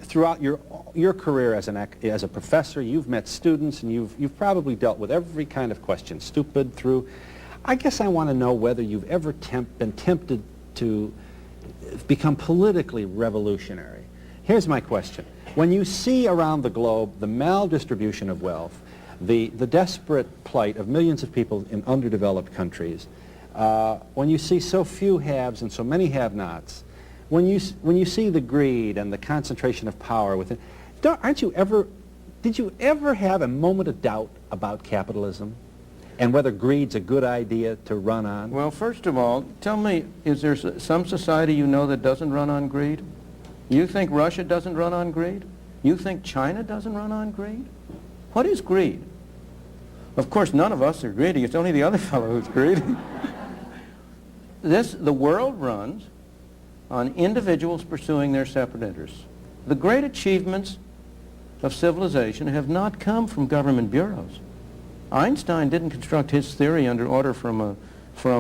throughout your career as a professor, you've met students and you've probably dealt with every kind of question, stupid through. I guess I want to know whether you've ever been tempted to become politically revolutionary. Here's my question. When you see around the globe the maldistribution of wealth, the desperate plight of millions of people in underdeveloped countries, when you see so few haves and so many have-nots, when you see the greed and the concentration of power within, did you ever have a moment of doubt about capitalism and whether greed's a good idea to run on? Well, first of all, tell me, is there some society you know that doesn't run on greed? You think Russia doesn't run on greed? You think China doesn't run on greed? What is greed? Of course, none of us are greedy. It's only the other fellow who's greedy. The world runs on individuals pursuing their separate interests. The great achievements of civilization have not come from government bureaus. Einstein didn't construct his theory under order from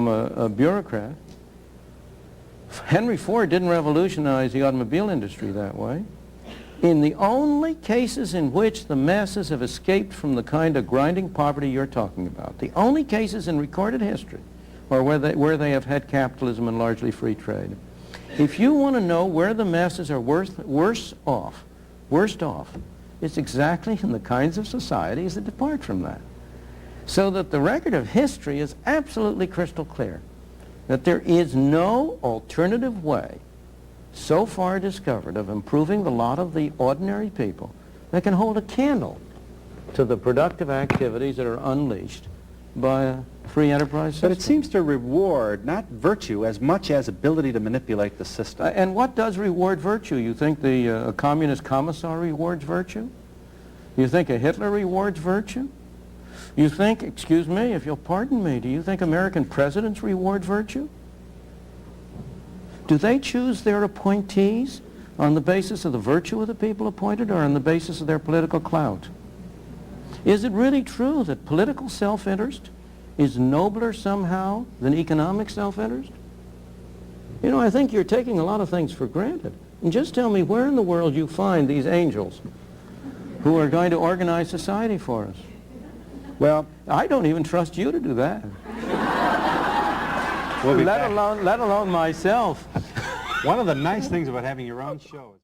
a bureaucrat. Henry Ford didn't revolutionize the automobile industry that way. In the only cases in which the masses have escaped from the kind of grinding poverty you're talking about, the only cases in recorded history are where they have had capitalism and largely free trade. If you want to know where the masses are worst off, it's exactly in the kinds of societies that depart from that. So that the record of history is absolutely crystal clear, that there is no alternative way so far discovered of improving the lot of the ordinary people that can hold a candle to the productive activities that are unleashed by a free enterprise system. But it seems to reward not virtue as much as ability to manipulate the system. And what does reward virtue? You think the communist commissar rewards virtue? You think a Hitler rewards virtue? You think, excuse me, if you'll pardon me, do you think American presidents reward virtue? Do they choose their appointees on the basis of the virtue of the people appointed or on the basis of their political clout? Is it really true that political self-interest is nobler somehow than economic self-interest? You know, I think you're taking a lot of things for granted. And just tell me where in the world you find these angels who are going to organize society for us. Well, I don't even trust you to do that. Let alone myself. One of the nice things about having your own show is